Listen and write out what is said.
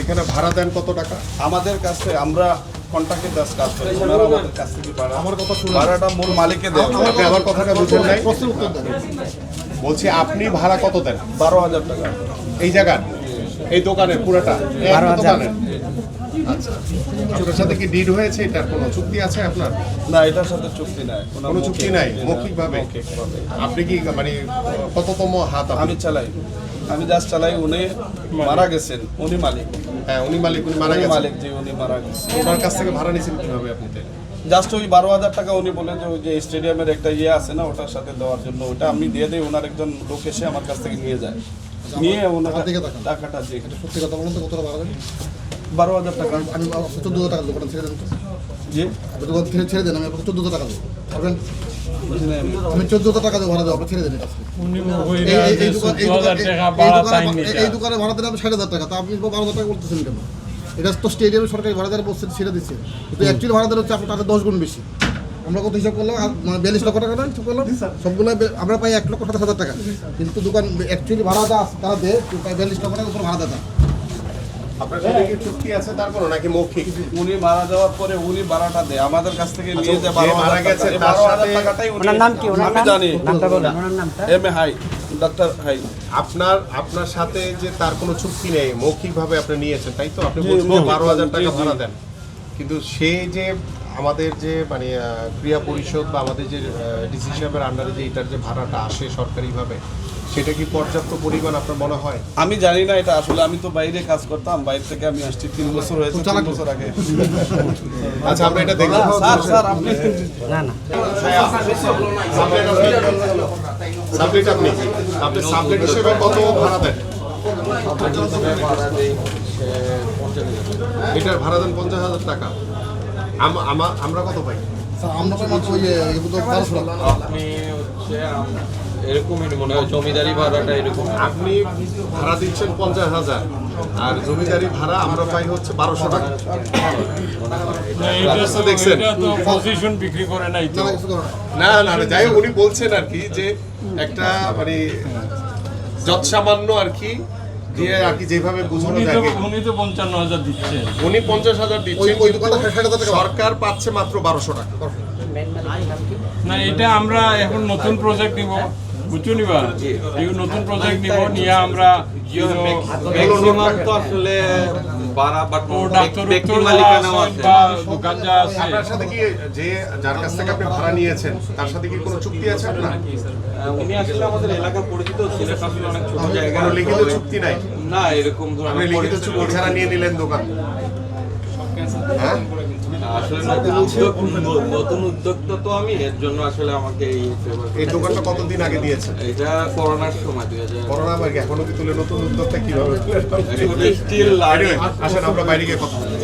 এখানে ভাড়া দেন কত টাকা? আমাদের কাছে আমরা কন্ট্রাক্টের কাজ করি, ওনারা আমাদের কাছ থেকে আমার কথা শুনুন, ভাড়াটা মূল মালিককে দেয়। আপনি আমার কথাটা বুঝেন নাই। বলছি আপনি ভাড়া কত দেন? 12,000 টাকা। এই জায়গার এই দোকানের পুরোটা 12,000। আচ্ছা, ওটার সাথে কি ডিড হয়েছে? এটার কোনো চুক্তি আছে আপনার? না, এটার সাথে চুক্তি নাই, কোনো চুক্তি নাই, মৌখিকভাবে। আপনি কি মানে কততম হাত? আমি চালাই, আমি জাস্ট চালাই। উনি মারা গেছেন, উনি মালিক। হ্যাঁ, উনি মালিক, উনি মারা গেছেন। মালিক যে উনি মারা গেছেন, ওনার কাছ থেকে ভাড়া নিয়েছেন কিভাবে আপনি? জাস্ট ওই 12,000 টাকা উনি বলে যে ওই যে স্টেডিয়ামের একটা ইয়ে আছে না, ওটার সাথে দেওয়ার জন্য ওটা আমি দিয়ে দিই। ওনার একজন লোক এসে আমার কাছ থেকে নিয়ে যায়, নিয়ে ওনার টাকাটা দিয়ে। সত্যি কথা বলুন তো, কতটা ভাড়া দেন? 12,000 টাকা। আমি 14,000 টাকা দোকান ছেড়ে দেন তো। জি, আপনি দোকান থেকে ছেড়ে দেন, আমি আপনাকে 14,000 টাকা দেবো, পারবেন? বুঝি নাই আমি। আমি 14,000 টাকা দেবো ভাড়া দেবো, আপনি ছেড়ে দেন এটা। এই দোকানে ভাড়া দেন আপনি 60,000 টাকা, তা আপনি 12,000 টাকা বলতেছেন কেন? এটা তো স্টেডিয়ামে সরকারি ভাড়া দেওয়ার বলছেন, ছেড়ে দিচ্ছে, কিন্তু অ্যাকচুয়ালি ভাড়া দেওয়া হচ্ছে আপনার টাকা 10 গুণ বেশি। আমরা কত হিসাব করলাম? 42 লক্ষ টাকা না হিসাব করলাম, সবগুলো আমরা পাই 1,27,000 টাকা, কিন্তু দোকান অ্যাকচুয়ালি ভাড়াটা তারা দেয় প্রায় 42 লক্ষ টাকার উপর ভাড়া দেয়। আপনার সাথে কি চুক্তি আছে তার কোনো, নাকি মৌখিক? উনি মারা যাওয়ার পরে উনি ভাড়াটা দেয় আমাদের কাছ থেকে নিয়ে যায়। যে মারা গেছে তার সাথে 12,000 টাকাটাই উনি। ওনার নাম কি? আমি জানি নামটা বলুন, ওনার নামটা। M A high, doctor high. আপনার সাথে যে তার কোনো চুক্তি নেই, মৌখিকভাবে আপনি নিয়েছেন, তাই তো? আপনি জি, বলছেন যে মৌখিক, 12,000 টাকা জি, জি। ভাড়া দেন, কিন্তু সে যে আমাদের যে মানে ক্রিয়া পরিষদ বা আমাদের যে ডিসি সাহেবের আন্ডারে যে এটার যে ভাড়াটা আসে সরকারিভাবে, সেটা কি পর্যাপ্ত পরিমাণ আপনার মনে হয়? আমি জানি না এটা আসলে, আমি তো বাইরে কাজ করতাম, বাইরে থেকে আমি আসছি 3 বছর হয়েছে, 3 বছর আগে। আচ্ছা, আমরা এটা দেখলাম। স্যার আপনি না না, সাবলেট আপনি সাবলেট হিসেবে কত ভাড়া দেন? এটার ভাড়া দেন 50,000 টাকা। আমরা কত পাই? স্যার আমরা পাই মাত্র ওই 1200 টাকা। আপনি হচ্ছে এরকমই মনে হয় জমিদারি ভাড়াটা এরকম। আপনি ভাড়া দিচ্ছেন 50,000, আর জমিদারি ভাড়া আমরা পাই হচ্ছে 1200 টাকা। দেখছেন? বিক্রি করে নাই তো। না, কিছু করো না। না না না, যাই হোক, উনি বলছেন আর কি যে একটা মানে যৎসামান্য আর কি দিয়ে আর কি যেভাবে বোঝানো যায়। উনি তো 55,000 দিচ্ছেন। উনি 50,000 দিচ্ছেন, ওই দোকানে 60,000 টাকা। সরকার পাচ্ছে মাত্র 1200 টাকা। না, এটা আমরা এখন নতুন প্রজেক্ট নিব, বুঝছো নিবা? এই নতুন প্রজেক্ট নিব, নিয়ে আমরা ম্যাক্সিমাম তো আসলে ভাড়া বাট ডাক্তার ব্যক্তি মালিকানাও আছে। বা দোকান যা আছে। আপনার সাথে কি যে যার কাছ থেকে আপনি ভাড়া নিয়েছেন তার সাথে কি কোনো চুক্তি আছে আপনার? উনি আসলে আমাদের এলাকার পরিচিত ছিলেন, আসলে অনেক ছোট জায়গা। কোনো লিখিত চুক্তি নাই? না, এরকম আপনি ধরনের লিখিত চুক্তি ছাড়া নিয়ে নিলেন দোকান? হ্যাঁ, আসলে নতুন উদ্যোক্তা তো আমি, এর জন্য আসলে আমাকে এই দোকানটা কতদিন আগে দিয়েছেন? এটা করোনার সময় 2000 করোনা আবার কি এখনো কি তুলে নতুন উদ্যোক্তা কিভাবে? স্টিল আসেন আমরা বাইরে গিয়ে কথা বলি।